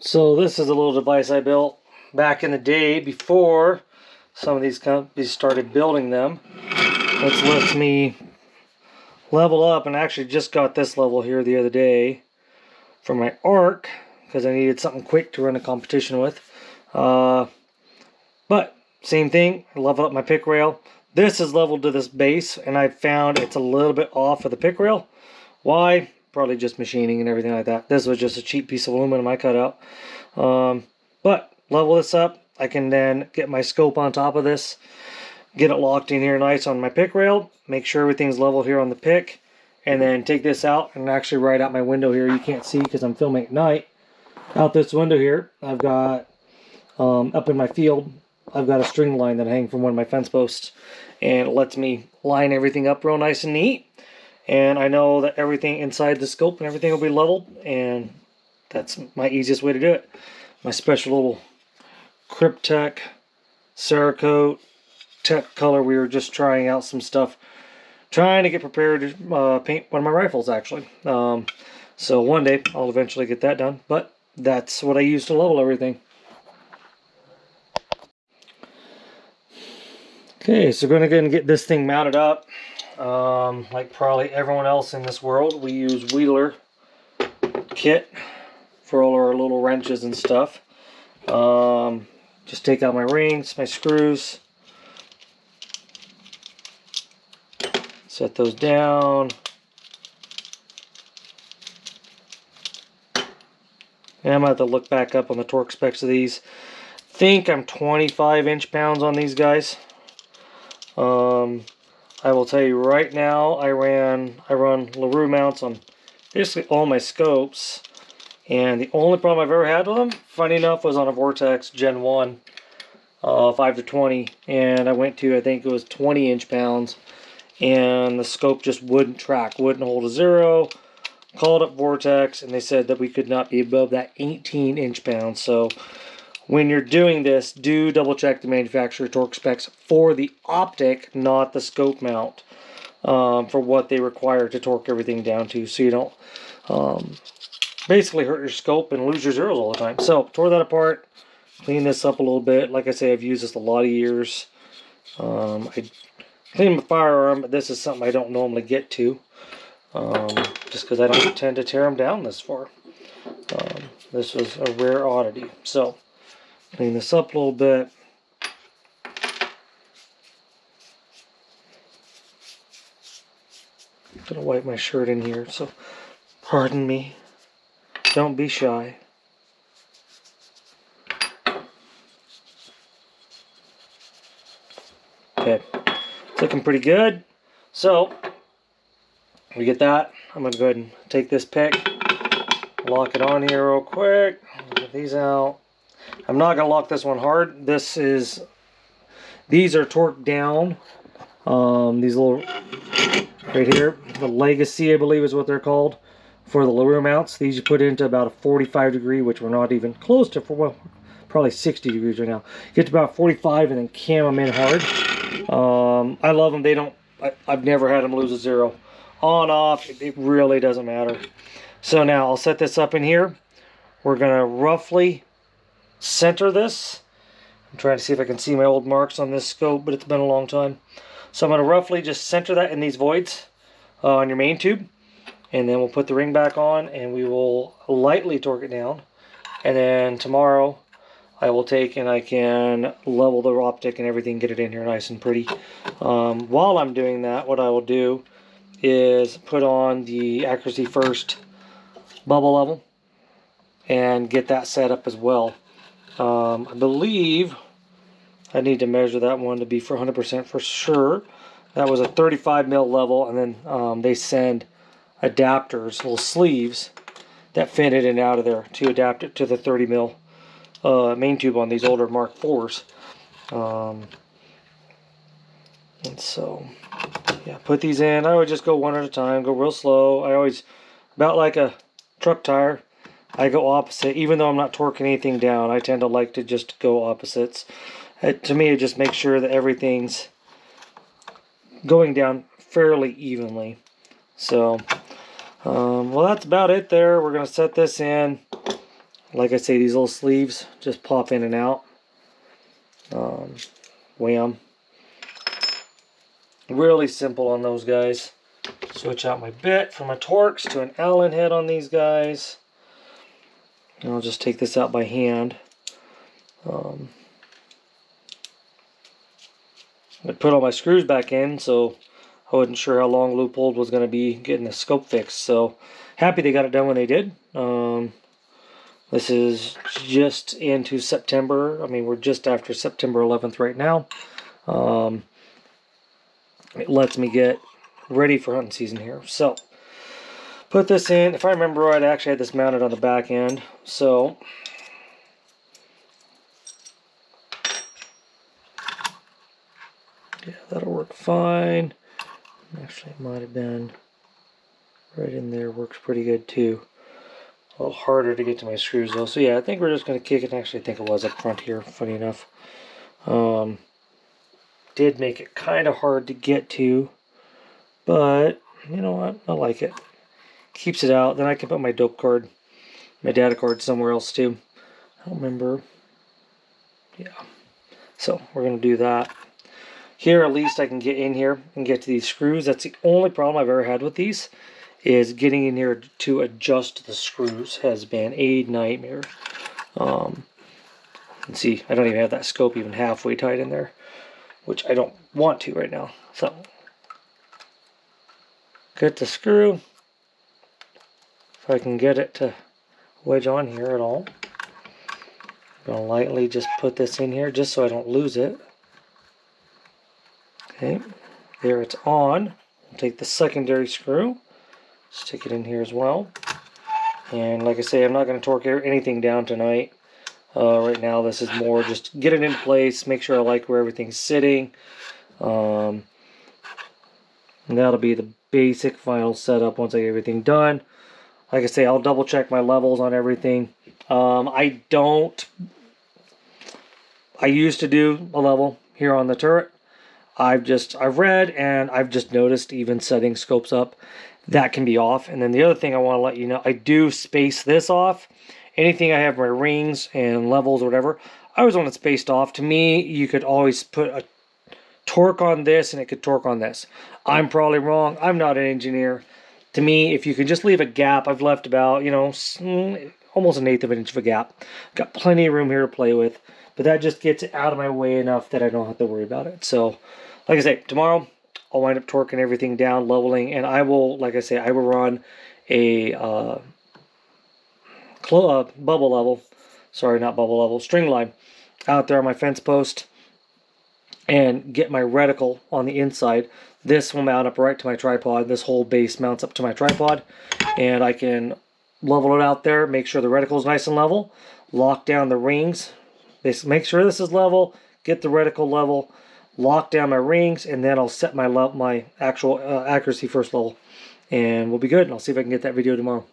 So this is a little device I built back in the day before some of these companies started building them. Which lets me level up, and I actually just got this level here the other day for my arc because I needed something quick to run a competition with. But same thing, I level up my pick rail. This is leveled to this base, and I found it's a little bit off of the pick rail. Why? Probably just machining and everything like that. This was just a cheap piece of aluminum I cut out. But level this up, I can then get my scope on top of this, get it locked in here nice on my pick rail, make sure everything's level here on the pick, and then take this out and actually right out my window here. You can't see because I'm filming at night. Out this window here, I've got, up in my field, I've got a string line that I hang from one of my fence posts, and it lets me line everything up real nice and neat. And I know that everything inside the scope and everything will be leveled, and that's my easiest way to do it. My special little Kryptek Cerakote tech color. We were just trying out some stuff, trying to get prepared to paint one of my rifles actually. So one day I'll eventually get that done, but that's what I use to level everything. Okay, so we're going to get this thing mounted up. Like probably everyone else in this world, we use Wheeler kit for all our little wrenches and stuff. Just take out my rings, my screws, set those down, and I'm going to have to look back up on the torque specs of these. I think I'm 25 inch-pounds on these guys. I will tell you right now, I run LaRue mounts on basically all my scopes, and the only problem I've ever had with them, funny enough, was on a Vortex Gen 1 5 to 20, and I went to, I think it was 20 inch-pounds, and the scope just wouldn't track, wouldn't hold a zero. Called up Vortex, and they said that we could not be above that 18 inch-pounds. So when you're doing this, do double check the manufacturer torque specs for the optic, not the scope mount, for what they require to torque everything down to, so you don't basically hurt your scope and lose your zeros all the time. So tore that apart, clean this up a little bit. Like I say, I've used this a lot of years. I clean my firearm, but this is something I don't normally get to, just because I don't tend to tear them down this far. This was a rare oddity. So clean this up a little bit. I'm gonna wipe my shirt in here, so pardon me. Don't be shy. Okay, it's looking pretty good. So we get that. I'm gonna go ahead and take this pick, lock it on here real quick. Get these out. I'm not gonna lock this one hard. These are torqued down. These little right here, the Legacy, I believe is what they're called, for the LaRue mounts. These you put into about a 45 degree, which we're not even close to, for well, probably 60 degrees right now. Get to about 45 and then cam them in hard. I love them. They don't, I've never had them lose a zero. On, off, it really doesn't matter. So now I'll set this up in here. We're gonna roughly center this. I'm trying to see if I can see my old marks on this scope, but it's been a long time. So I'm going to roughly just center that in these voids on your main tube, and then we'll put the ring back on, and we will lightly torque it down. And then tomorrow I will take and I can level the optic and everything, get it in here nice and pretty. While I'm doing that, what I will do is put on the Accuracy First bubble level and get that set up as well. I believe I need to measure that one to be for 100% for sure. That was a 35 mil level, and then they send adapters, little sleeves that fit in and out of there to adapt it to the 30 mil main tube on these older Mark IVs. And so, yeah, put these in. I would just go one at a time, go real slow. I always, about like a truck tire, I go opposite. Even though I'm not torquing anything down, I tend to like to just go opposites. To me, it just makes sure that everything's going down fairly evenly. So, well, that's about it there. We're going to set this in. Like I say, these little sleeves just pop in and out. Wham. Really simple on those guys. Switch out my bit from a Torx to an Allen head on these guys. And I'll just take this out by hand. I put all my screws back in, so I wasn't sure how long Leupold was going to be getting the scope fixed. So happy they got it done when they did. This is just into September. I mean, we're just after September 11th right now. It lets me get ready for hunting season here. So put this in. If I remember right, I actually had this mounted on the back end. So yeah, that'll work fine. Actually, it might have been right in there. Works pretty good too. A little harder to get to my screws though. So yeah, I think we're just going to kick it. Actually, I think it was up front here, funny enough. Did make it kind of hard to get to, but you know what? I like it. Keeps it out. Then I can put my dope card, my data card somewhere else too. I don't remember. Yeah. So we're going to do that. Here, at least I can get in here and get to these screws. That's the only problem I've ever had with these, is getting in here to adjust the screws has been a nightmare. And see, I don't even have that scope even halfway tight in there, which I don't want to right now. So, get the screw. If I can get it to wedge on here at all. I'm going to lightly just put this in here just so I don't lose it. Okay, there it's on. I'll take the secondary screw, stick it in here as well. And like I say, I'm not going to torque anything down tonight. Right now this is more just get it in place, make sure I like where everything's sitting. And that'll be the basic final setup once I get everything done. Like I say, I'll double check my levels on everything. I used to do a level here on the turret. I've read and I've just noticed even setting scopes up, that can be off. And then the other thing I want to let you know, I do space this off. Anything I have my rings and levels or whatever, I always want it spaced off. To me, you could always put a torque on this and it could torque on this. I'm probably wrong. I'm not an engineer. To me, if you can just leave a gap, I've left about, you know, almost 1/8 of an inch of a gap. Got plenty of room here to play with, but that just gets it out of my way enough that I don't have to worry about it. So, like I say, tomorrow I'll wind up torquing everything down, leveling, and I will, like I say, I will run a bubble level, sorry, not bubble level, string line out there on my fence post and get my reticle on the inside. This will mount up right to my tripod. This whole base mounts up to my tripod, and I can level it out there, make sure the reticle is nice and level, lock down the rings, make sure this is level, get the reticle level, lock down my rings, and then I'll set my actual accuracy first level, and we'll be good. And I'll see if I can get that video tomorrow.